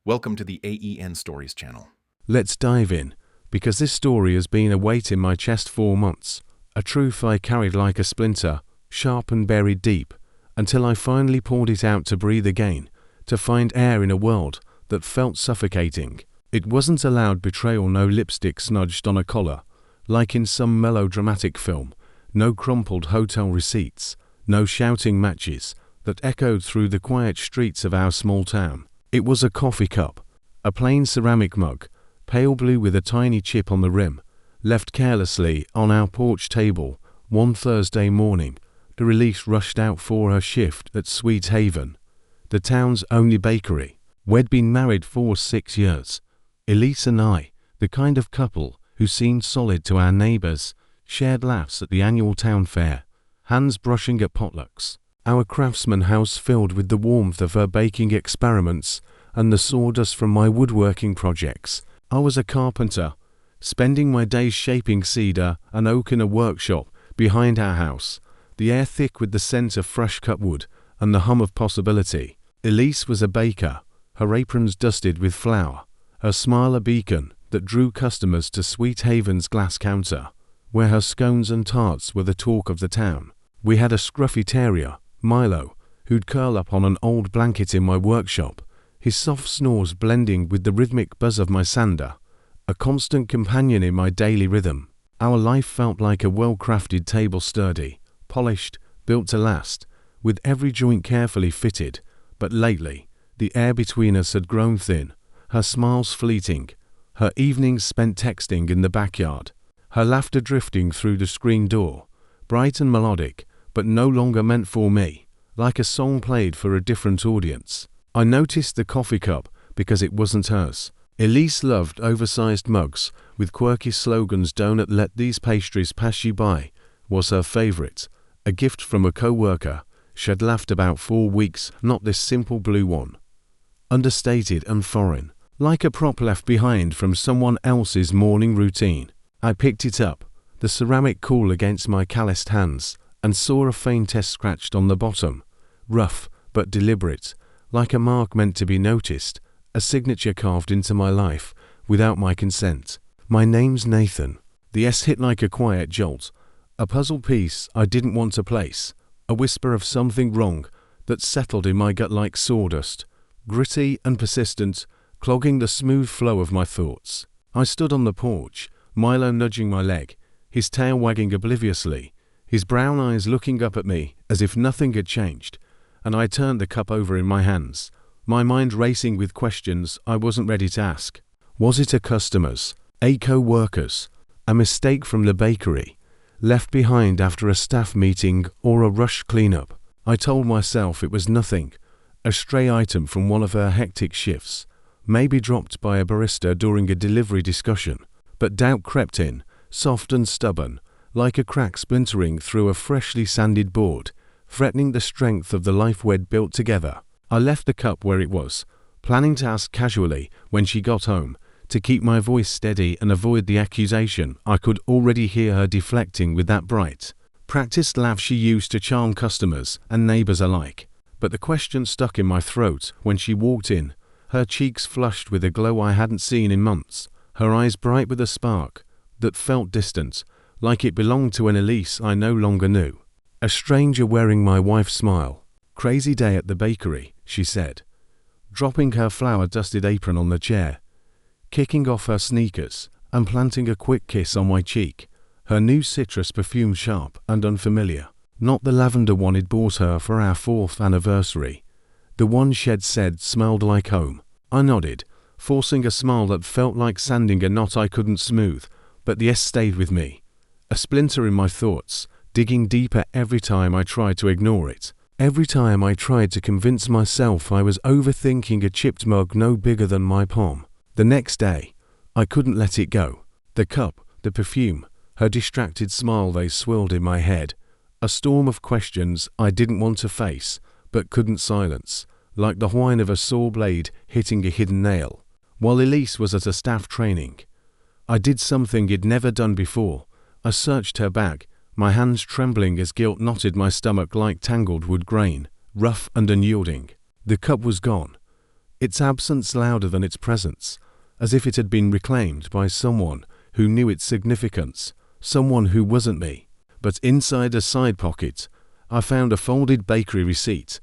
Welcome to the AEN Stories channel. Let's dive in, because this story has been a weight in my chest for months, a truth I carried like a splinter, sharp and buried deep, until I finally poured it out to breathe again, to find air in a world that felt suffocating. It wasn't a loud betrayal, no lipstick smudged on a collar, like in some melodramatic film, no crumpled hotel receipts, no shouting matches that echoed through the quiet streets of our small town. It was a coffee cup, a plain ceramic mug, pale blue with a tiny chip on the rim, left carelessly on our porch table one Thursday morning. Elise rushed out for her shift at Sweet Haven, the town's only bakery. We'd been married for 6 years. Elise and I, the kind of couple who seemed solid to our neighbors, shared laughs at the annual town fair, hands brushing at potlucks, our craftsman house filled with the warmth of her baking experiments and the sawdust from my woodworking projects. I was a carpenter, spending my days shaping cedar and oak in a workshop behind our house, the air thick with the scent of fresh cut wood and the hum of possibility. Elise was a baker, her aprons dusted with flour, her smile a beacon that drew customers to Sweet Haven's glass counter, where her scones and tarts were the talk of the town. We had a scruffy terrier, Milo, who'd curl up on an old blanket in my workshop, his soft snores blending with the rhythmic buzz of my sander, a constant companion in my daily rhythm. Our life felt like a well-crafted table, sturdy, polished, built to last, with every joint carefully fitted. But lately, the air between us had grown thin, her smiles fleeting, her evenings spent texting in the backyard, her laughter drifting through the screen door, bright and melodic, but no longer meant for me, like a song played for a different audience. I noticed the coffee cup because it wasn't hers. Elise loved oversized mugs with quirky slogans. "Don't let these pastries pass you by" was her favorite, a gift from a co-worker she'd laughed about for weeks. Not this simple blue one, understated and foreign, like a prop left behind from someone else's morning routine. I picked it up, the ceramic cool against my calloused hands, and saw a faint test scratched on the bottom, rough but deliberate, like a mark meant to be noticed, a signature carved into my life without my consent. My name's Nathan. The S hit like a quiet jolt, a puzzle piece I didn't want to place, a whisper of something wrong that settled in my gut like sawdust, gritty and persistent, clogging the smooth flow of my thoughts. I stood on the porch, Milo nudging my leg, his tail wagging obliviously, his brown eyes looking up at me as if nothing had changed, and I turned the cup over in my hands, my mind racing with questions I wasn't ready to ask. Was it a customer's, a co-worker's, a mistake from the bakery, left behind after a staff meeting, or a rushed cleanup? I told myself it was nothing, a stray item from one of her hectic shifts, maybe dropped by a barista during a delivery discussion. But doubt crept in, soft and stubborn, like a crack splintering through a freshly sanded board, threatening the strength of the life we'd built together. I left the cup where it was, planning to ask casually when she got home, to keep my voice steady and avoid the accusation I could already hear her deflecting with that bright, practiced laugh she used to charm customers and neighbors alike. But the question stuck in my throat when she walked in, her cheeks flushed with a glow I hadn't seen in months, her eyes bright with a spark that felt distant, like it belonged to an Elise I no longer knew. "A stranger wearing my wife's smile. Crazy day at the bakery," she said, dropping her flour-dusted apron on the chair, kicking off her sneakers, and planting a quick kiss on my cheek, her new citrus perfume sharp and unfamiliar. Not the lavender one he'd bought her for our 4th anniversary. The one she'd said smelled like home. I nodded, forcing a smile that felt like sanding a knot I couldn't smooth, but the S stayed with me, a splinter in my thoughts, digging deeper every time I tried to ignore it. Every time I tried to convince myself I was overthinking a chipped mug no bigger than my palm. The next day, I couldn't let it go. The cup, the perfume, her distracted smile, they swirled in my head. A storm of questions I didn't want to face, but couldn't silence, like the whine of a saw blade hitting a hidden nail. While Elise was at a staff training, I did something he'd never done before. I searched her bag, my hands trembling as guilt knotted my stomach like tangled wood grain, rough and unyielding. The cup was gone. its absence louder than its presence, as if it had been reclaimed by someone who knew its significance, someone who wasn't me. But inside a side pocket, I found a folded bakery receipt,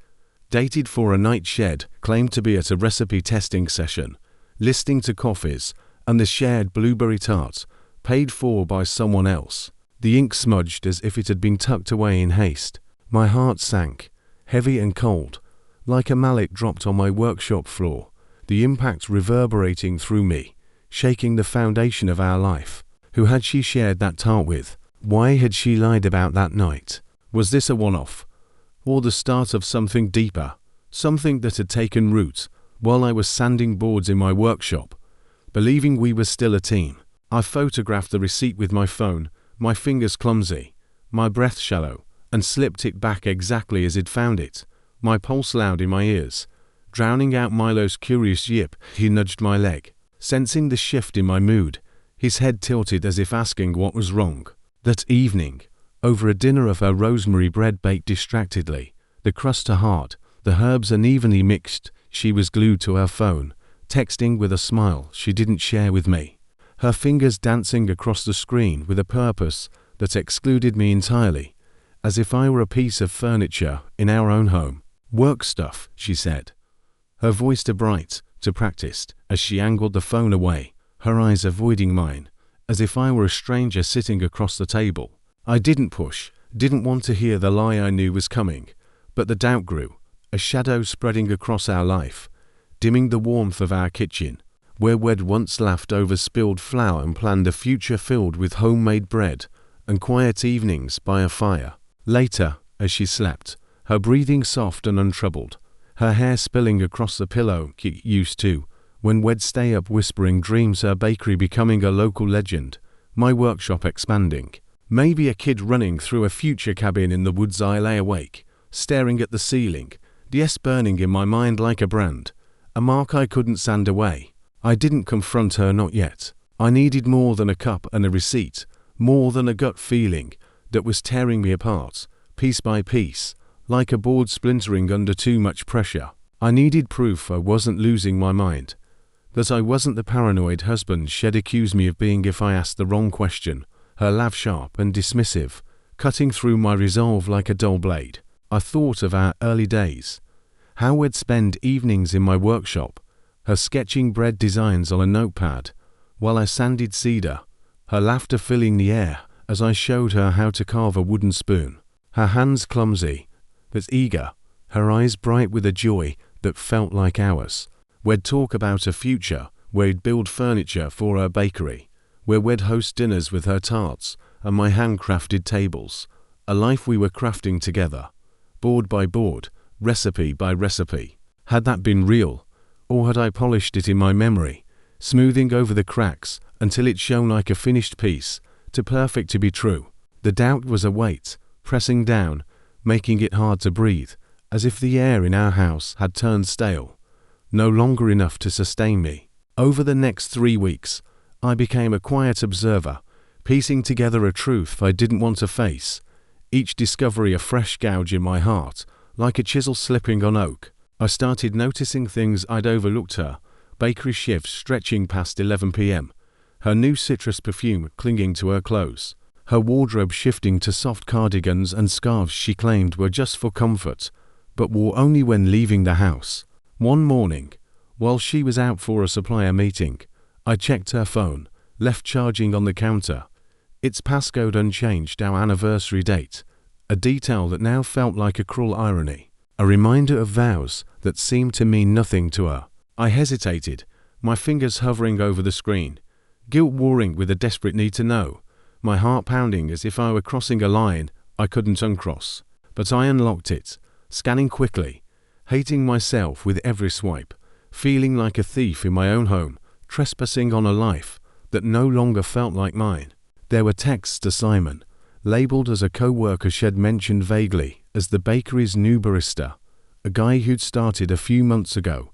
dated for a night Shed claimed to be at a recipe testing session, listing to coffees, and the shared blueberry tart, paid for by someone else. The ink smudged as if it had been tucked away in haste. My heart sank, heavy and cold, like a mallet dropped on my workshop floor, the impact reverberating through me, shaking the foundation of our life. Who had she shared that tart with? Why had she lied about that night? Was this a one-off, or the start of something deeper, something that had taken root while I was sanding boards in my workshop, believing we were still a team? I photographed the receipt with my phone, my fingers clumsy, my breath shallow, and slipped it back exactly as he'd found it, my pulse loud in my ears, drowning out Milo's curious yip. He nudged my leg, sensing the shift in my mood, his head tilted as if asking what was wrong. That evening, over a dinner of her rosemary bread baked distractedly, the crust hard, the herbs unevenly mixed, she was glued to her phone, texting with a smile she didn't share with me, her fingers dancing across the screen with a purpose that excluded me entirely, as if I were a piece of furniture in our own home. "Work stuff," she said, her voice too bright, too practiced, as she angled the phone away, her eyes avoiding mine, as if I were a stranger sitting across the table. I didn't push, didn't want to hear the lie I knew was coming, but the doubt grew, a shadow spreading across our life, dimming the warmth of our kitchen, where we'd once laughed over spilled flour and planned a future filled with homemade bread and quiet evenings by a fire. Later, as she slept, her breathing soft and untroubled, her hair spilling across the pillow used to, when we'd stay up whispering dreams, her bakery becoming a local legend, my workshop expanding. Maybe a kid running through a future cabin in the woods. I lay awake, staring at the ceiling, the S burning in my mind like a brand, a mark I couldn't sand away. I didn't confront her, not yet. I needed more than a cup and a receipt, more than a gut feeling that was tearing me apart, piece by piece, like a board splintering under too much pressure. I needed proof I wasn't losing my mind, that I wasn't the paranoid husband she'd accused me of being if I asked the wrong question, her laugh sharp and dismissive, cutting through my resolve like a dull blade. I thought of our early days, how we'd spend evenings in my workshop, her sketching bread designs on a notepad, while I sanded cedar, her laughter filling the air as I showed her how to carve a wooden spoon, her hands clumsy, but eager, her eyes bright with a joy that felt like ours. We'd talk about a future where we'd build furniture for her bakery, where we'd host dinners with her tarts and my handcrafted tables, a life we were crafting together, board by board, recipe by recipe. Had that been real, or had I polished it in my memory, smoothing over the cracks until it shone like a finished piece, too perfect to be true? The doubt was a weight, pressing down, making it hard to breathe, as if the air in our house had turned stale, no longer enough to sustain me. Over the next 3 weeks, I became a quiet observer, piecing together a truth I didn't want to face, each discovery a fresh gouge in my heart, like a chisel slipping on oak. I started noticing things I'd overlooked: her bakery shifts stretching past 11 p.m., her new citrus perfume clinging to her clothes, her wardrobe shifting to soft cardigans and scarves she claimed were just for comfort, but wore only when leaving the house. One morning, while she was out for a supplier meeting, I checked her phone, left charging on the counter. Its passcode unchanged, our anniversary date, a detail that now felt like a cruel irony, a reminder of vows that seemed to mean nothing to her. I hesitated, my fingers hovering over the screen, guilt warring with a desperate need to know, my heart pounding as if I were crossing a line I couldn't uncross. But I unlocked it, scanning quickly, hating myself with every swipe, feeling like a thief in my own home, trespassing on a life that no longer felt like mine. There were texts to Simon, labeled as a co-worker she'd mentioned vaguely as the bakery's new barista, a guy who'd started a few months ago,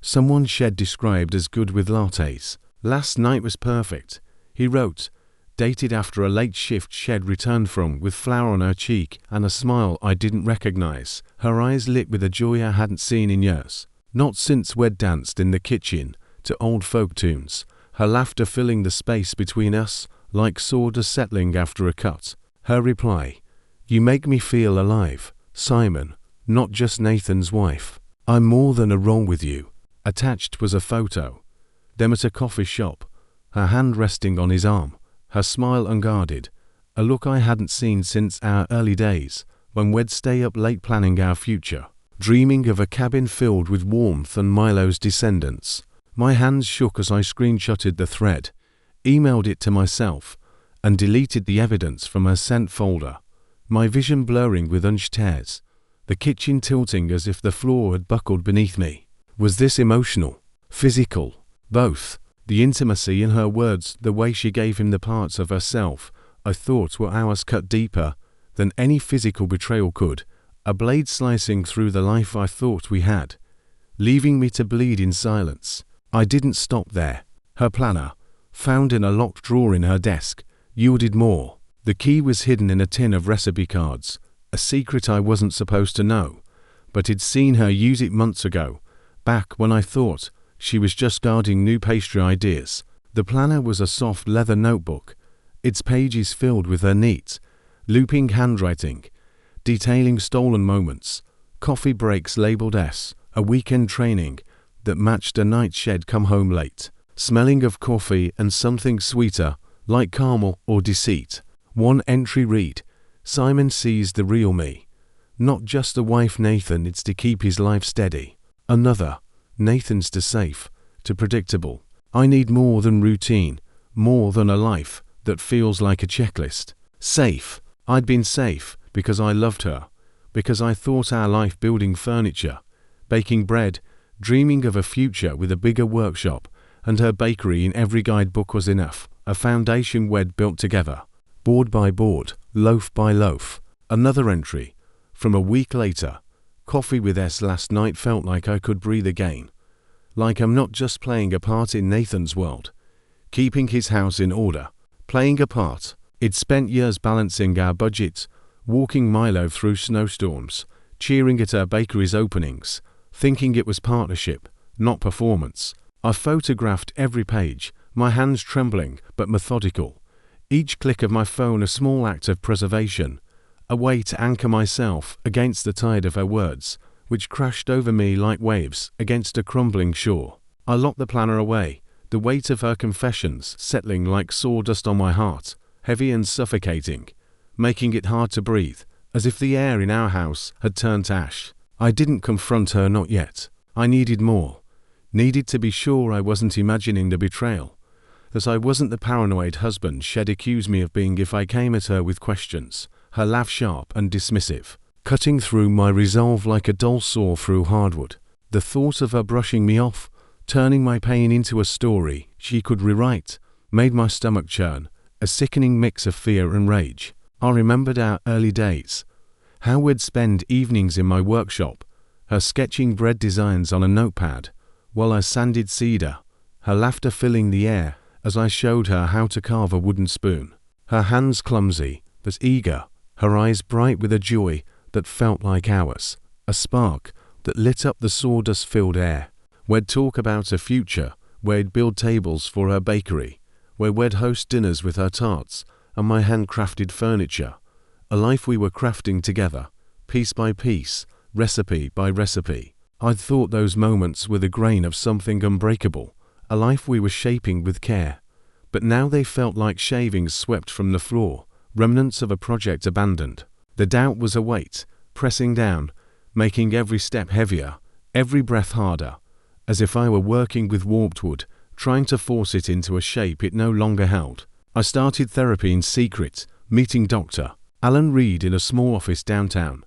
someone she'd described as good with lattes. "Last night was perfect," he wrote, dated after a late shift she'd returned from, with flour on her cheek and a smile I didn't recognize, her eyes lit with a joy I hadn't seen in years. Not since we'd danced in the kitchen to old folk tunes, her laughter filling the space between us like sawdust settling after a cut. Her reply, "You make me feel alive, Simon, not just Nathan's wife. I'm more than a role with you." Attached was a photo, them at a coffee shop, her hand resting on his arm, her smile unguarded, a look I hadn't seen since our early days when we'd stay up late planning our future, dreaming of a cabin filled with warmth and Milo's descendants. My hands shook as I screenshotted the thread, emailed it to myself, and deleted the evidence from her sent folder, my vision blurring with unshed tears, the kitchen tilting as if the floor had buckled beneath me. Was this emotional? Physical? Both. The intimacy in her words, the way she gave him the parts of herself I thought were ours cut deeper than any physical betrayal could, a blade slicing through the life I thought we had, leaving me to bleed in silence. I didn't stop there. Her planner, found in a locked drawer in her desk, yielded more. The key was hidden in a tin of recipe cards, a secret I wasn't supposed to know, but had seen her use it months ago, back when I thought she was just guarding new pastry ideas. The planner was a soft leather notebook, its pages filled with her neat, looping handwriting, detailing stolen moments, coffee breaks labeled S, a weekend training that matched a night shed come home late, smelling of coffee and something sweeter, like caramel or deceit. One entry read, "Simon sees the real me. Not just the wife Nathan needs to keep his life steady." Another, "Nathan's too safe, too predictable. I need more than routine, more than a life that feels like a checklist." Safe. I'd been safe because I loved her, because I thought our life building furniture, baking bread, dreaming of a future with a bigger workshop, and her bakery in every guidebook was enough, a foundation we'd built together, board by board, loaf by loaf. Another entry, from a week later, "Coffee with S last night felt like I could breathe again. Like I'm not just playing a part in Nathan's world, keeping his house in order, playing a part." It spent years balancing our budget, walking Milo through snowstorms, cheering at our bakery's openings, thinking it was partnership, not performance. I photographed every page, my hands trembling but methodical, each click of my phone a small act of preservation, a way to anchor myself against the tide of her words, which crashed over me like waves against a crumbling shore. I locked the planner away, the weight of her confessions settling like sawdust on my heart, heavy and suffocating, making it hard to breathe, as if the air in our house had turned to ash. I didn't confront her, not yet. I needed more. Needed to be sure I wasn't imagining the betrayal, that I wasn't the paranoid husband she'd accused me of being if I came at her with questions, her laugh sharp and dismissive, cutting through my resolve like a dull saw through hardwood. The thought of her brushing me off, turning my pain into a story she could rewrite, made my stomach churn, a sickening mix of fear and rage. I remembered our early days, how we'd spend evenings in my workshop, her sketching bread designs on a notepad, while I sanded cedar, her laughter filling the air as I showed her how to carve a wooden spoon. Her hands clumsy, but eager, her eyes bright with a joy that felt like ours, a spark that lit up the sawdust-filled air. We'd talk about a future, where we'd build tables for her bakery, where we'd host dinners with her tarts and my handcrafted furniture, a life we were crafting together, piece by piece, recipe by recipe. I'd thought those moments were the grain of something unbreakable, a life we were shaping with care, but now they felt like shavings swept from the floor, remnants of a project abandoned. The doubt was a weight, pressing down, making every step heavier, every breath harder, as if I were working with warped wood, trying to force it into a shape it no longer held. I started therapy in secret, meeting Dr. Alan Reed in a small office downtown,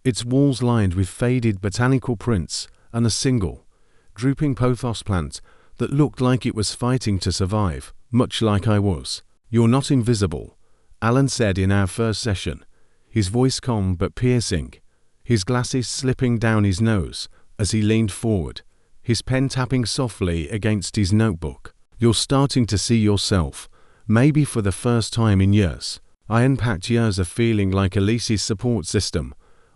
its walls lined with faded botanical prints and a single, drooping pothos plant that looked like it was fighting to survive, much like I was. "You're not invisible," Alan said in our first session, his voice calm but piercing, his glasses slipping down his nose as he leaned forward, his pen tapping softly against his notebook. "You're starting to see yourself, maybe for the first time in years." I unpacked years of feeling like Elise's support system,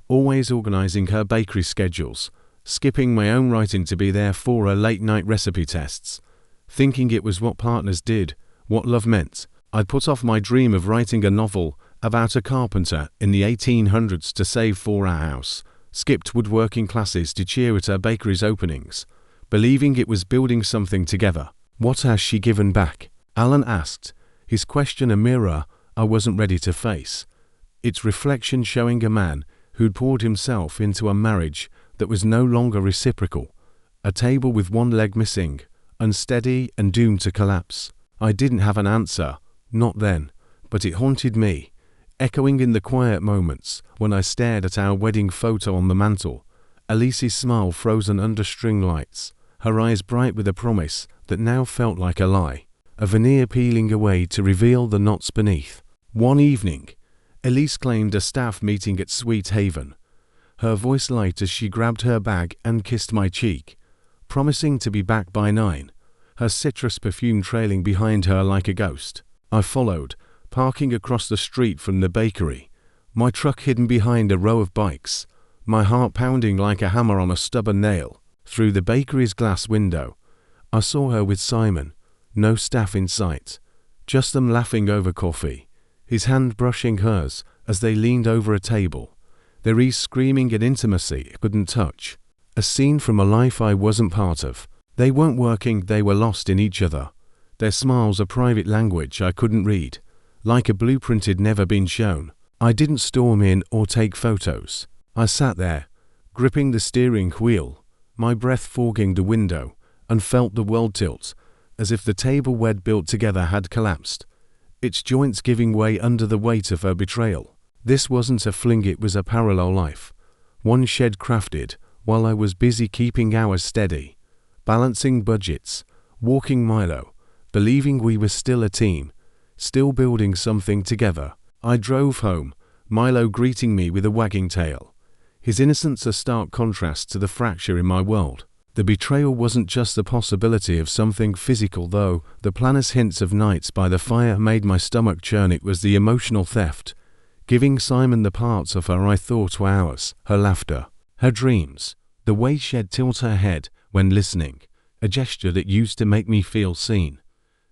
always organizing her bakery schedules, skipping my own writing to be there for her late-night recipe tests. Thinking it was what partners did, what love meant, I put off my dream of writing a novel about a carpenter in the 1800s to save for our house, skipped woodworking classes to cheer at her bakery's openings, believing it was building something together. What has she given back? Alan asked, his question a mirror I wasn't ready to face, its reflection showing a man who'd poured himself into a marriage that was no longer reciprocal, a table with one leg missing, unsteady and doomed to collapse. I didn't have an answer, not then, but it haunted me, echoing in the quiet moments when I stared at our wedding photo on the mantel, Elise's smile frozen under string lights, her eyes bright with a promise that now felt like a lie, a veneer peeling away to reveal the knots beneath. One evening, Elise claimed a staff meeting at Sweet Haven, her voice light as she grabbed her bag and kissed my cheek, promising to be back by 9, her citrus perfume trailing behind her like a ghost. I followed, parking across the street from the bakery, my truck hidden behind a row of bikes, my heart pounding like a hammer on a stubborn nail. Through the bakery's glass window, I saw her with Simon, no staff in sight, just them laughing over coffee, his hand brushing hers as they leaned over a table, their ease screaming at intimacy it couldn't touch. A scene from a life I wasn't part of. They weren't working, they were lost in each other. Their smiles a private language I couldn't read, like a blueprint had never been shown. I didn't storm in or take photos. I sat there, gripping the steering wheel, my breath fogging the window, and felt the world tilt, as if the table we'd built together had collapsed, its joints giving way under the weight of her betrayal. This wasn't a fling, it was a parallel life, one shed crafted while I was busy keeping ours steady, balancing budgets, walking Milo, believing we were still a team, still building something together. I drove home, Milo greeting me with a wagging tail, his innocence a stark contrast to the fracture in my world. The betrayal wasn't just the possibility of something physical, though the planner's hints of nights by the fire made my stomach churn. It was the emotional theft, giving Simon the parts of her I thought were ours, her laughter, her dreams, the way she'd tilt her head when listening, a gesture that used to make me feel seen,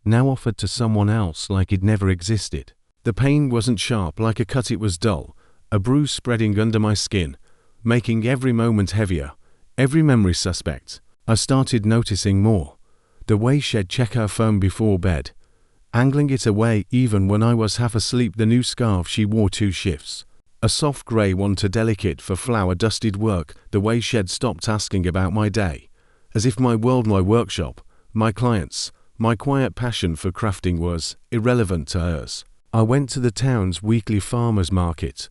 now offered to someone else like it never existed. The pain wasn't sharp like a cut, it was dull, a bruise spreading under my skin, making every moment heavier, every memory suspect. I started noticing more, the way she'd check her phone before bed, angling it away even when I was half asleep, the new scarf she wore 2 shifts, a soft grey one too delicate for flour-dusted work, the way she'd stopped asking about my day, as if my world, my workshop, my clients, my quiet passion for crafting was irrelevant to hers. I went to the town's weekly farmers market,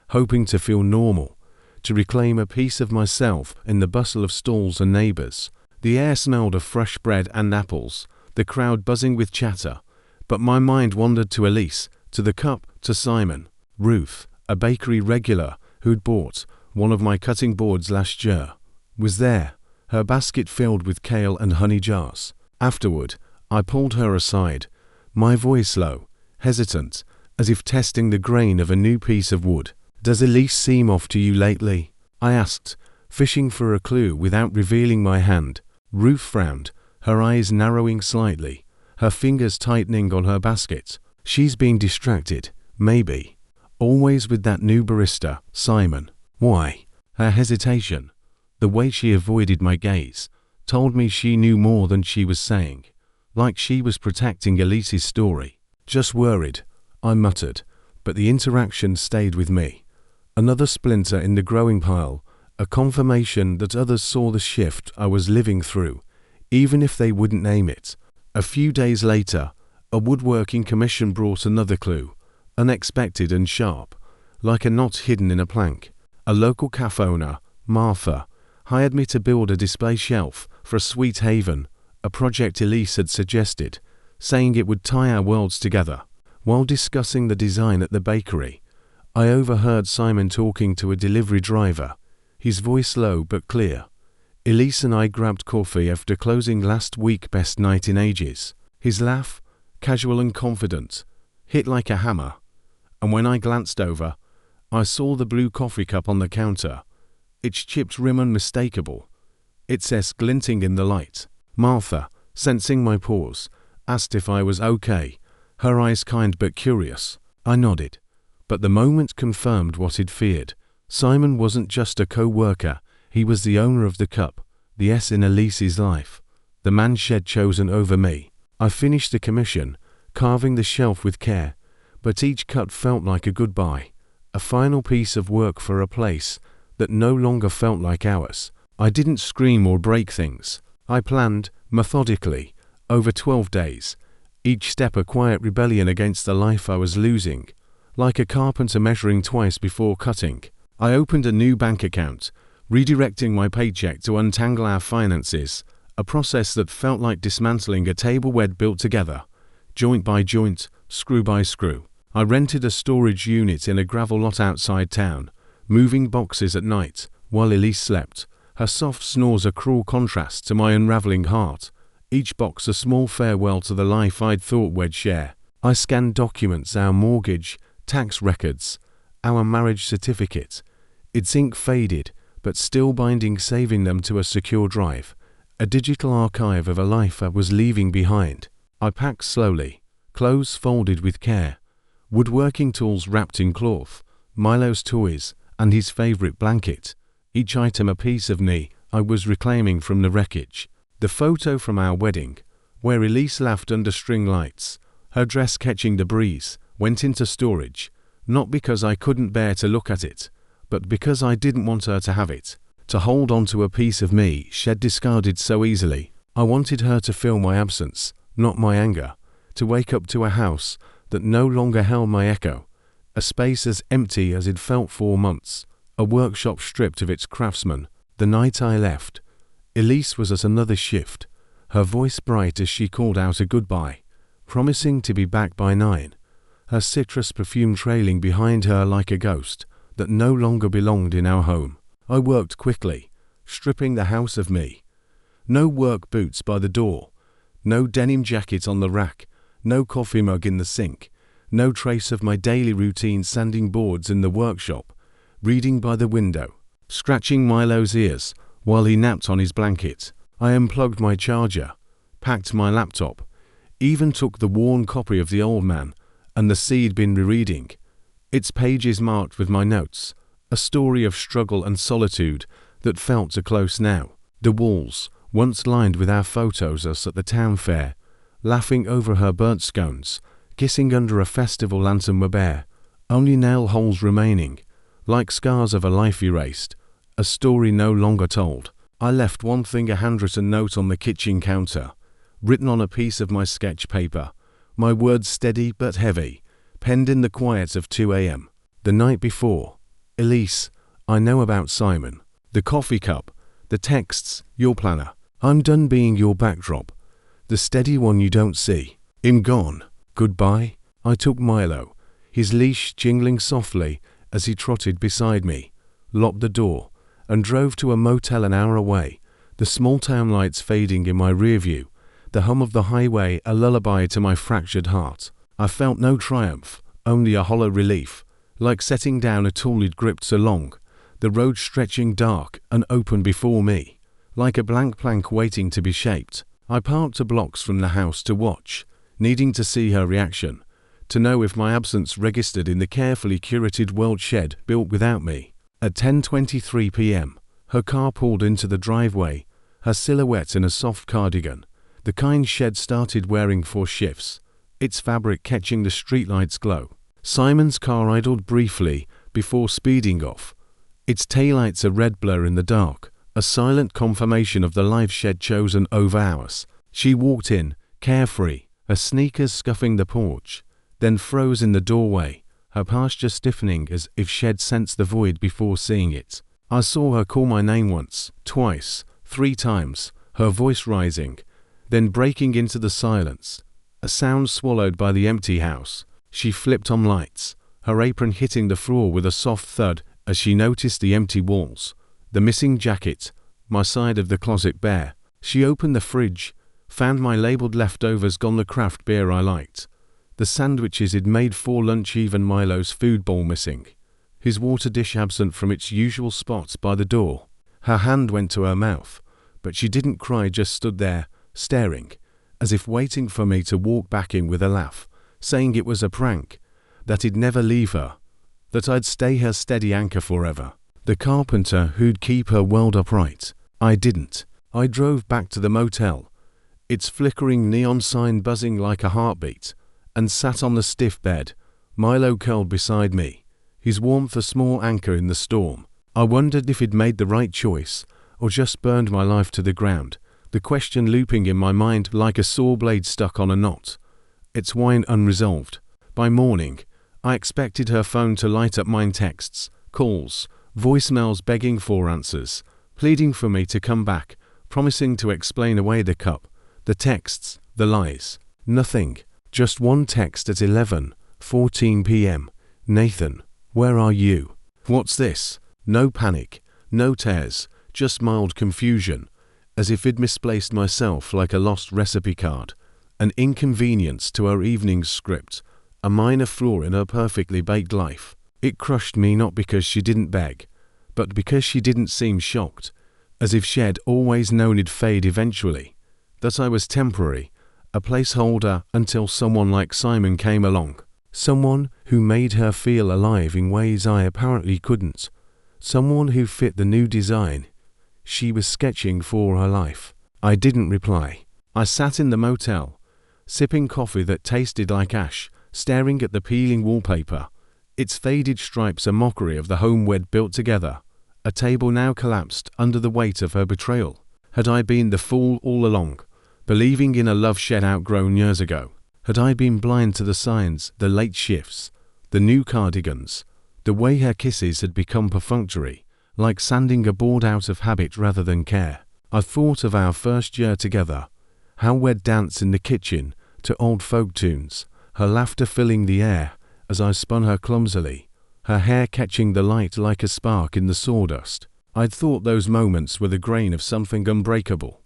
hoping to feel normal, to reclaim a piece of myself in the bustle of stalls and neighbours. The air smelled of fresh bread and apples, the crowd buzzing with chatter, but my mind wandered to Elise, to the cup, to Simon. Ruth, a bakery regular who'd bought one of my cutting boards last year, was there, her basket filled with kale and honey jars. Afterward, I pulled her aside, my voice low, hesitant, as if testing the grain of a new piece of wood. "Does Elise seem off to you lately?" I asked, fishing for a clue without revealing my hand. Ruth frowned, her eyes narrowing slightly, her fingers tightening on her basket. "She's been distracted, maybe. Always with that new barista, Simon." "Why?" Her hesitation, the way she avoided my gaze, told me she knew more than she was saying, like she was protecting Elise's story. "Just worried," I muttered, but the interaction stayed with me. Another splinter in the growing pile, a confirmation that others saw the shift I was living through, even if they wouldn't name it. A few days later, a woodworking commission brought another clue, unexpected and sharp, like a knot hidden in a plank. A local cafe owner, Martha, hired me to build a display shelf for a Sweet Haven, a project Elise had suggested, saying it would tie our worlds together. While discussing the design at the bakery, I overheard Simon talking to a delivery driver, his voice low but clear. Elise and I grabbed coffee after closing last week's best night in ages. His laugh, casual and confident, hit like a hammer, and when I glanced over, I saw the blue coffee cup on the counter, its chipped rim unmistakable, It says glinting in the light. Martha, sensing my pause, asked if I was okay, her eyes kind but curious. I nodded. But the moment confirmed what he'd feared. Simon wasn't just a co-worker, he was the owner of the cup, the S in Elise's life, the man she'd chosen over me. I finished the commission, carving the shelf with care, but each cut felt like a goodbye, a final piece of work for a place that no longer felt like ours. I didn't scream or break things. I planned, methodically, over 12 days, each step a quiet rebellion against the life I was losing. Like a carpenter measuring twice before cutting, I opened a new bank account, redirecting my paycheck to untangle our finances, a process that felt like dismantling a table we'd built together, joint by joint, screw by screw. I rented a storage unit in a gravel lot outside town, moving boxes at night while Elise slept, her soft snores a cruel contrast to my unraveling heart, each box a small farewell to the life I'd thought we'd share. I scanned documents, our mortgage, tax records, our marriage certificate. Its ink faded, but still binding, saving them to a secure drive, a digital archive of a life I was leaving behind. I packed slowly, clothes folded with care, woodworking tools wrapped in cloth, Milo's toys, and his favorite blanket, each item a piece of me I was reclaiming from the wreckage. The photo from our wedding, where Elise laughed under string lights, her dress catching the breeze, went into storage, not because I couldn't bear to look at it, but because I didn't want her to have it, to hold on to a piece of me she'd discarded so easily. I wanted her to feel my absence, not my anger, to wake up to a house that no longer held my echo, a space as empty as it felt 4 months, a workshop stripped of its craftsman. The night I left, Elise was at another shift, her voice bright as she called out a goodbye, promising to be back by 9, her citrus perfume trailing behind her like a ghost that no longer belonged in our home. I worked quickly, stripping the house of me. No work boots by the door, no denim jacket on the rack, no coffee mug in the sink, no trace of my daily routine sanding boards in the workshop, reading by the window, scratching Milo's ears while he napped on his blanket. I unplugged my charger, packed my laptop, even took the worn copy of The Old Man and the Seed bin rereading, its pages marked with my notes, a story of struggle and solitude that felt too close now. The walls, once lined with our photos us at the town fair, laughing over her burnt scones, kissing under a festival lantern were bare, only nail holes remaining, like scars of a life erased, a story no longer told. I left one thing, a handwritten note on the kitchen counter, written on a piece of my sketch paper, my words steady but heavy, penned in the quiet of 2 a.m. The night before. Elise, I know about Simon, the coffee cup, the texts, your planner. I'm done being your backdrop, the steady one you don't see. I'm gone. Goodbye. I took Milo, his leash jingling softly as he trotted beside me, locked the door, and drove to a motel an hour away, the small town lights fading in my rear view, the hum of the highway a lullaby to my fractured heart. I felt no triumph, only a hollow relief, like setting down a tool he'd gripped so long, the road stretching dark and open before me, like a blank plank waiting to be shaped. I parked 2 blocks from the house to watch, needing to see her reaction, to know if my absence registered in the carefully curated world shed built without me. At 10:23 p.m., her car pulled into the driveway, her silhouette in a soft cardigan, the kind shed started wearing 4 shifts, its fabric catching the streetlight's glow. Simon's car idled briefly before speeding off, its taillights a red blur in the dark, a silent confirmation of the life she'd chosen over ours. She walked in, carefree, her sneakers scuffing the porch, then froze in the doorway, her posture stiffening as if she'd sensed the void before seeing it. I saw her call my name once, twice, 3 times, her voice rising, then breaking into the silence, a sound swallowed by the empty house. She flipped on lights, her apron hitting the floor with a soft thud as she noticed the empty walls, the missing jacket, my side of the closet bare. She opened the fridge, found my labeled leftovers gone, the craft beer I liked, the sandwiches he'd made for lunch, even Milo's food bowl missing, his water dish absent from its usual spot by the door. Her hand went to her mouth, but she didn't cry, just stood there, staring, as if waiting for me to walk back in with a laugh, saying it was a prank, that he'd never leave her, that I'd stay her steady anchor forever. The carpenter who'd keep her world upright. I didn't. I drove back to the motel, its flickering neon sign buzzing like a heartbeat, and sat on the stiff bed, Milo curled beside me, his warmth a small anchor in the storm. I wondered if he'd made the right choice, or just burned my life to the ground, the question looping in my mind like a saw blade stuck on a knot, its whine unresolved. By morning, I expected her phone to light up mine, texts, calls, voicemails begging for answers, pleading for me to come back, promising to explain away the cup, the texts, the lies. Nothing. Just one text at 11:14 p.m. Nathan, where are you? What's this? No panic, no tears, just mild confusion, as if I'd misplaced myself like a lost recipe card, an inconvenience to her evening's script, a minor flaw in her perfectly baked life. It crushed me, not because she didn't beg, but because she didn't seem shocked, as if she'd always known it'd fade eventually, that I was temporary, a placeholder until someone like Simon came along, someone who made her feel alive in ways I apparently couldn't, someone who fit the new design she was sketching for her life. I didn't reply. I sat in the motel, sipping coffee that tasted like ash, staring at the peeling wallpaper, its faded stripes a mockery of the home we'd built together, a table now collapsed under the weight of her betrayal. Had I been the fool all along, believing in a love shed outgrown years ago? Had I been blind to the signs, the late shifts, the new cardigans, the way her kisses had become perfunctory, like sanding a board out of habit rather than care? I thought of our first year together, how we'd dance in the kitchen to old folk tunes, her laughter filling the air as I spun her clumsily, her hair catching the light like a spark in the sawdust. I'd thought those moments were the grain of something unbreakable,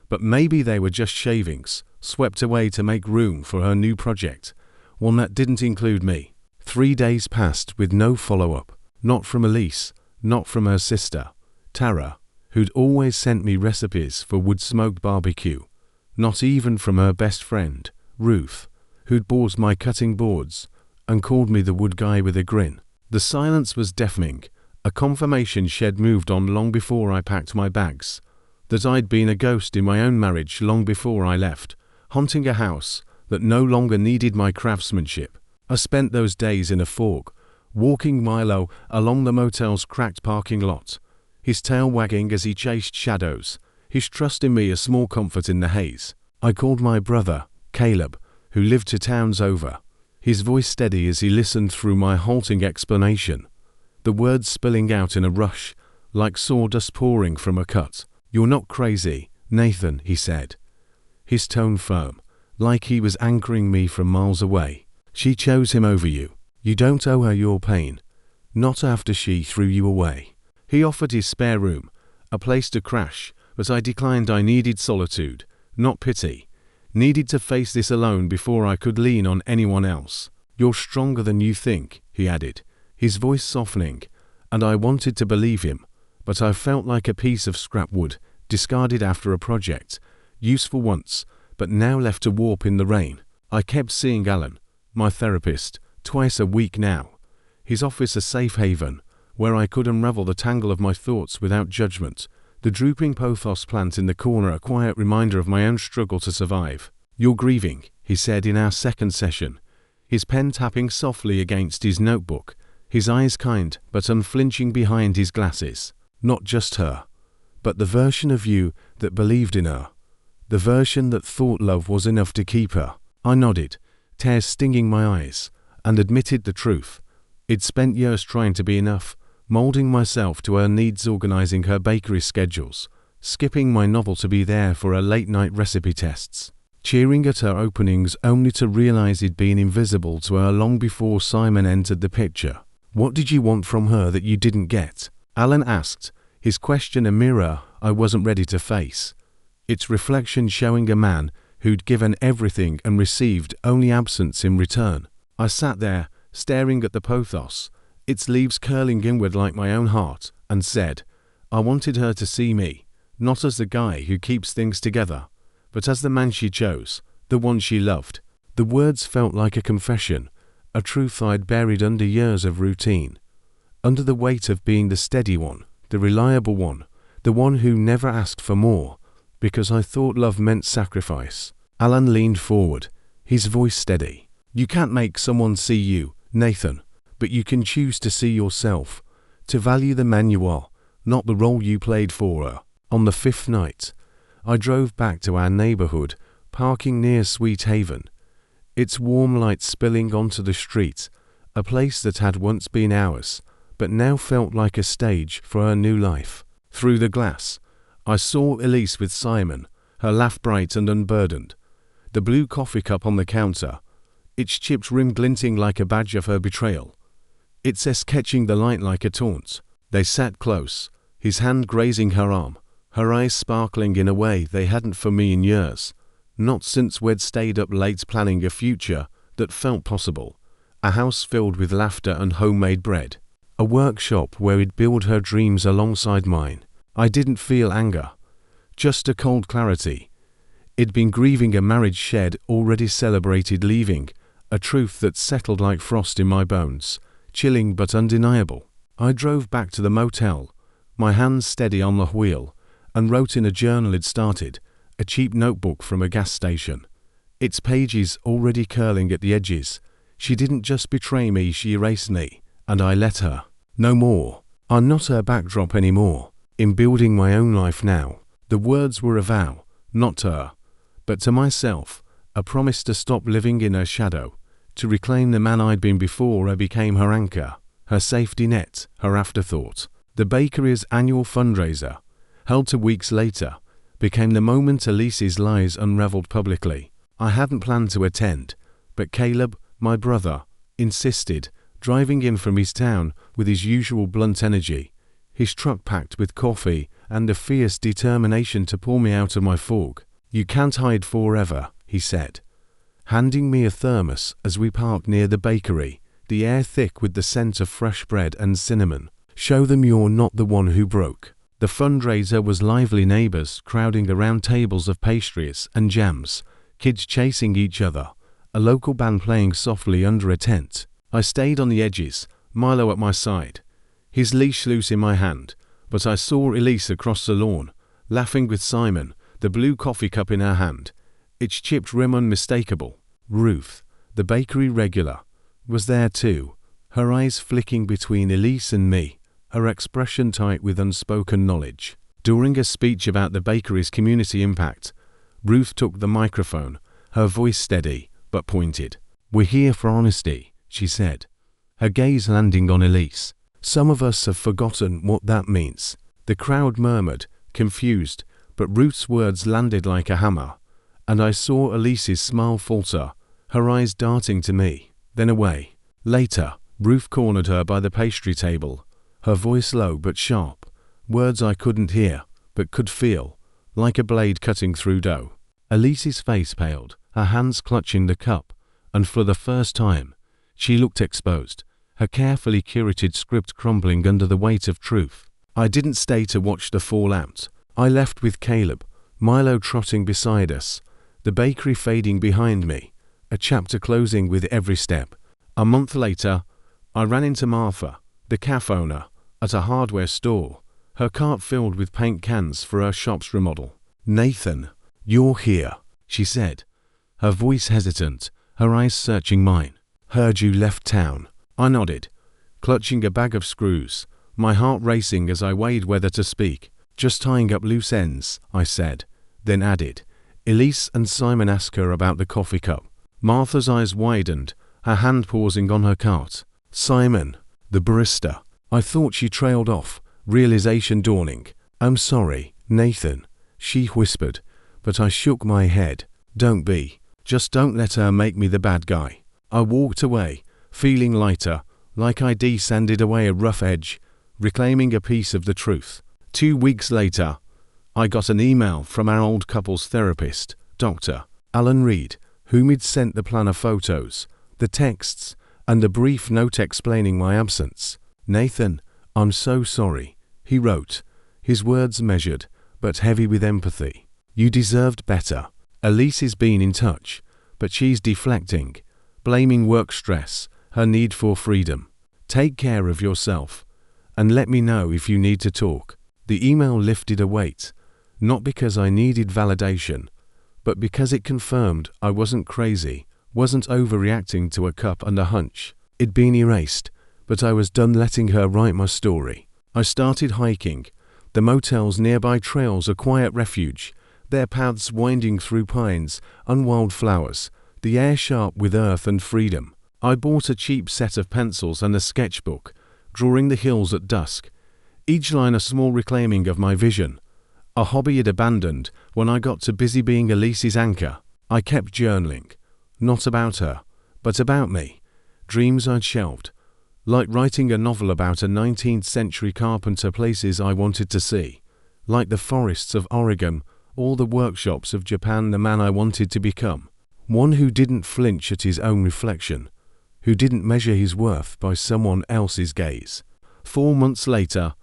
but maybe they were just shavings, swept away to make room for her new project, one that didn't include me. 3 days passed with no follow-up, not from Elise, not from her sister, Tara, who'd always sent me recipes for wood-smoked barbecue, not even from her best friend, Ruth, who'd bought my cutting boards and called me the wood guy with a grin. The silence was deafening, a confirmation she'd moved on long before I packed my bags, that I'd been a ghost in my own marriage long before I left, haunting a house that no longer needed my craftsmanship. I spent those days in a fog, walking Milo along the motel's cracked parking lot, his tail wagging as he chased shadows, his trust in me a small comfort in the haze. I called my brother, Caleb, who lived 2 towns over, his voice steady as he listened through my halting explanation, the words spilling out in a rush, like sawdust pouring from a cut. "You're not crazy, Nathan," he said, his tone firm, like he was anchoring me from miles away. "She chose him over you. You don't owe her your pain, not after she threw you away." He offered his spare room, a place to crash, but I declined. I needed solitude, not pity. Needed to face this alone before I could lean on anyone else. "You're stronger than you think," he added, his voice softening, and I wanted to believe him, but I felt like a piece of scrap wood, discarded after a project, useful once, but now left to warp in the rain. I kept seeing Alan, my therapist, twice a week now, his office a safe haven, where I could unravel the tangle of my thoughts without judgment, the drooping pothos plant in the corner a quiet reminder of my own struggle to survive. "You're grieving," he said in our second session, his pen tapping softly against his notebook, his eyes kind but unflinching behind his glasses. "Not just her, but the version of you that believed in her, the version that thought love was enough to keep her." I nodded, tears stinging my eyes, and admitted the truth. I'd spent years trying to be enough, molding myself to her needs, organizing her bakery schedules, skipping my novel to be there for her late-night recipe tests, cheering at her openings only to realize he'd been invisible to her long before Simon entered the picture. "What did you want from her that you didn't get?" Alan asked, his question a mirror I wasn't ready to face, its reflection showing a man who'd given everything and received only absence in return. I sat there, staring at the pothos, its leaves curling inward like my own heart, and said, "I wanted her to see me, not as the guy who keeps things together, but as the man she chose, the one she loved. The words felt like a confession, a truth I'd buried under years of routine, under the weight of being the steady one, the reliable one, the one who never asked for more, because I thought love meant sacrifice. Alan leaned forward, his voice steady. You can't make someone see you, Nathan, but you can choose to see yourself, to value the man you are, not the role you played for her. On the 5th night, I drove back to our neighborhood, parking near Sweet Haven, its warm light spilling onto the street, a place that had once been ours, but now felt like a stage for her new life. Through the glass, I saw Elise with Simon, her laugh bright and unburdened, the blue coffee cup on the counter, its chipped rim glinting like a badge of her betrayal, its S catching the light like a taunt. They sat close, his hand grazing her arm, her eyes sparkling in a way they hadn't for me in years, not since we'd stayed up late planning a future that felt possible, a house filled with laughter and homemade bread, a workshop where we'd build her dreams alongside mine. I didn't feel anger, just a cold clarity. It'd been grieving a marriage shed already celebrated leaving, a truth that settled like frost in my bones, chilling but undeniable. I drove back to the motel, my hands steady on the wheel, and wrote in a journal I'd started, a cheap notebook from a gas station, its pages already curling at the edges. She didn't just betray me, she erased me, and I let her. No more. I'm not her backdrop anymore. In building my own life now, the words were a vow, not to her, but to myself, a promise to stop living in her shadow, to reclaim the man I'd been before I became her anchor, her safety net, her afterthought. The bakery's annual fundraiser, held 2 weeks later, became the moment Elise's lies unraveled publicly. I hadn't planned to attend, but Caleb, my brother, insisted, driving in from his town with his usual blunt energy, his truck packed with coffee and a fierce determination to pull me out of my fog. You can't hide forever, he said, handing me a thermos as we parked near the bakery, the air thick with the scent of fresh bread and cinnamon. Show them you're not the one who broke. The fundraiser was lively, neighbors crowding around tables of pastries and jams, kids chasing each other, a local band playing softly under a tent. I stayed on the edges, Milo at my side, his leash loose in my hand, but I saw Elise across the lawn, laughing with Simon, the blue coffee cup in her hand, its chipped rim unmistakable. Ruth, the bakery regular, was there too, her eyes flicking between Elise and me, her expression tight with unspoken knowledge. During a speech about the bakery's community impact, Ruth took the microphone, her voice steady but pointed. We're here for honesty, she said, her gaze landing on Elise. Some of us have forgotten what that means. The crowd murmured, confused, but Ruth's words landed like a hammer, and I saw Elise's smile falter, her eyes darting to me, then away. Later, Ruth cornered her by the pastry table, her voice low but sharp, words I couldn't hear, but could feel, like a blade cutting through dough. Elise's face paled, her hands clutching the cup, and for the first time, she looked exposed, her carefully curated script crumbling under the weight of truth. I didn't stay to watch the fallout. I left with Caleb, Milo trotting beside us, the bakery fading behind me, a chapter closing with every step. A month later, I ran into Martha, the cafe owner, at a hardware store, her cart filled with paint cans for her shop's remodel. Nathan, you're here, she said, her voice hesitant, her eyes searching mine. Heard you left town. I nodded, clutching a bag of screws, my heart racing as I weighed whether to speak. Just tying up loose ends, I said, then added, Elise and Simon asked her about the coffee cup. Martha's eyes widened, her hand pausing on her cart. Simon, the barista. I thought she trailed off, realization dawning. I'm sorry, Nathan, she whispered, but I shook my head. Don't be. Just don't let her make me the bad guy. I walked away, feeling lighter, like I descended away a rough edge, reclaiming a piece of the truth. 2 weeks later, I got an email from our old couple's therapist, Dr. Alan Reed, whom he'd sent the planner photos, the texts, and a brief note explaining my absence. Nathan, I'm so sorry, he wrote, his words measured, but heavy with empathy. You deserved better. Elise has been in touch, but she's deflecting, blaming work stress, her need for freedom. Take care of yourself, and let me know if you need to talk. The email lifted a weight, not because I needed validation, but because it confirmed I wasn't crazy, wasn't overreacting to a cup and a hunch. It'd been erased, but I was done letting her write my story. I started hiking. The motel's nearby trails a quiet refuge, their paths winding through pines and wildflowers, the air sharp with earth and freedom. I bought a cheap set of pencils and a sketchbook, drawing the hills at dusk, each line a small reclaiming of my vision, a hobby I'd abandoned when I got too busy being Elise's anchor. I kept journaling, not about her, but about me, dreams I'd shelved, like writing a novel about a 19th century carpenter, places I wanted to see, like the forests of Oregon, all the workshops of Japan, the man I wanted to become, one who didn't flinch at his own reflection, who didn't measure his worth by someone else's gaze. 4 months later,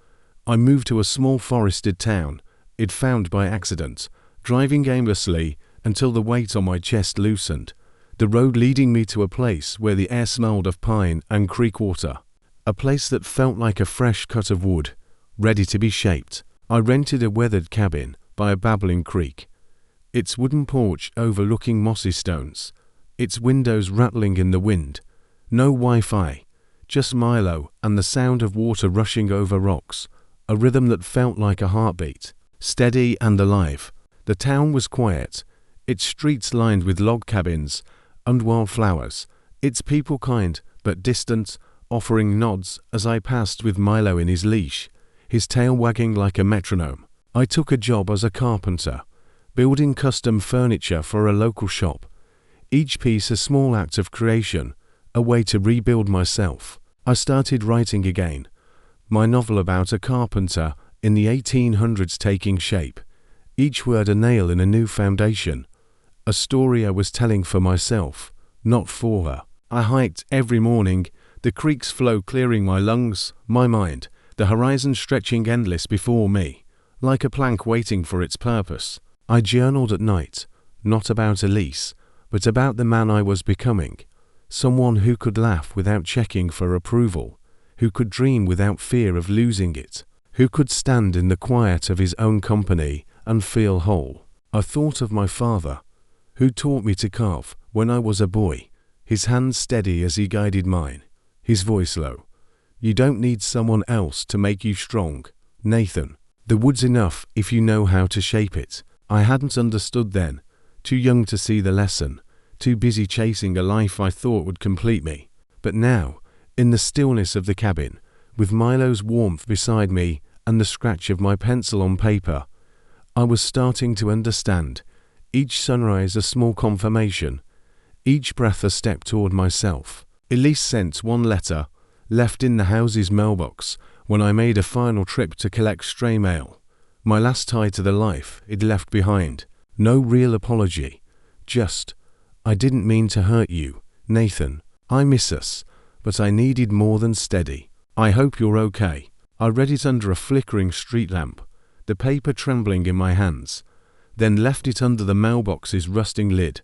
I moved to a small forested town I'd found by accident, driving aimlessly until the weight on my chest loosened, the road leading me to a place where the air smelled of pine and creek water, a place that felt like a fresh cut of wood, ready to be shaped. I rented a weathered cabin by a babbling creek, its wooden porch overlooking mossy stones, its windows rattling in the wind. No Wi-Fi, just Milo and the sound of water rushing over rocks, a rhythm that felt like a heartbeat, steady and alive. The town was quiet, its streets lined with log cabins and wildflowers, its people kind but distant, offering nods as I passed with Milo in his leash, his tail wagging like a metronome. I took a job as a carpenter, building custom furniture for a local shop, each piece a small act of creation, a way to rebuild myself. I started writing again, my novel about a carpenter in the 1800s taking shape, each word a nail in a new foundation, a story I was telling for myself, not for her. I hiked every morning, the creek's flow clearing my lungs, my mind, the horizon stretching endless before me, like a plank waiting for its purpose. I journaled at night, not about Elise, but about the man I was becoming, someone who could laugh without checking for approval, who could dream without fear of losing it, who could stand in the quiet of his own company and feel whole. I thought of my father, who taught me to carve when I was a boy, his hands steady as he guided mine, his voice low. You don't need someone else to make you strong, Nathan. The wood's enough if you know how to shape it. I hadn't understood then, too young to see the lesson, too busy chasing a life I thought would complete me. But now, in the stillness of the cabin, with Milo's warmth beside me and the scratch of my pencil on paper, I was starting to understand, each sunrise a small confirmation, each breath a step toward myself. Elise sent one letter, left in the house's mailbox when I made a final trip to collect stray mail, my last tie to the life it left behind. No real apology, just, I didn't mean to hurt you, Nathan. I miss us, but I needed more than steady. I hope you're okay. I read it under a flickering street lamp, the paper trembling in my hands, then left it under the mailbox's rusting lid,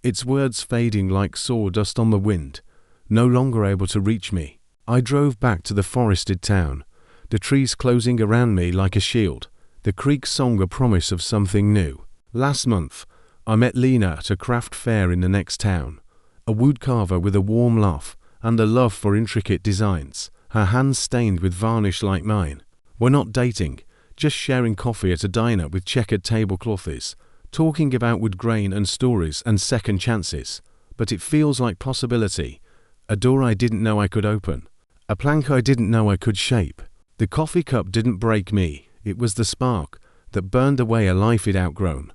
its words fading like sawdust on the wind, no longer able to reach me. I drove back to the forested town, the trees closing around me like a shield, the creek's song a promise of something new. Last month, I met Lena at a craft fair in the next town, a woodcarver with a warm laugh and a love for intricate designs, her hands stained with varnish like mine. We're not dating, just sharing coffee at a diner with checkered tablecloths, talking about wood grain and stories and second chances. But it feels like possibility, a door I didn't know I could open, a plank I didn't know I could shape. The coffee cup didn't break me, it was the spark that burned away a life it outgrown,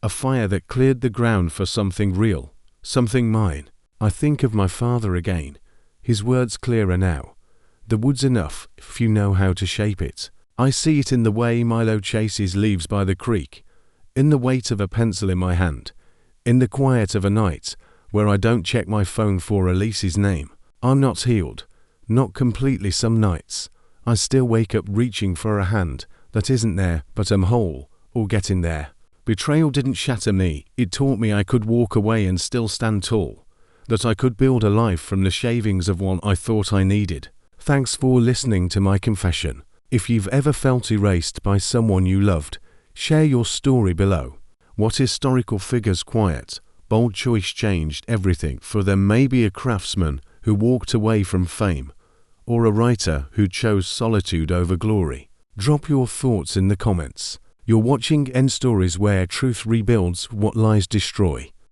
a fire that cleared the ground for something real, something mine. I think of my father again, his words clearer now. The wood's enough if you know how to shape it. I see it in the way Milo chases leaves by the creek, in the weight of a pencil in my hand, in the quiet of a night where I don't check my phone for Elise's name. I'm not healed, not completely some nights. I still wake up reaching for a hand that isn't there, but I'm whole, or getting there. Betrayal didn't shatter me, it taught me I could walk away and still stand tall, that I could build a life from the shavings of one I thought I needed. Thanks for listening to my confession. If you've ever felt erased by someone you loved, share your story below. What historical figure's quiet, bold choice changed everything for them? Maybe a craftsman who walked away from fame, or a writer who chose solitude over glory. Drop your thoughts in the comments. You're watching End Stories, where truth rebuilds what lies destroy.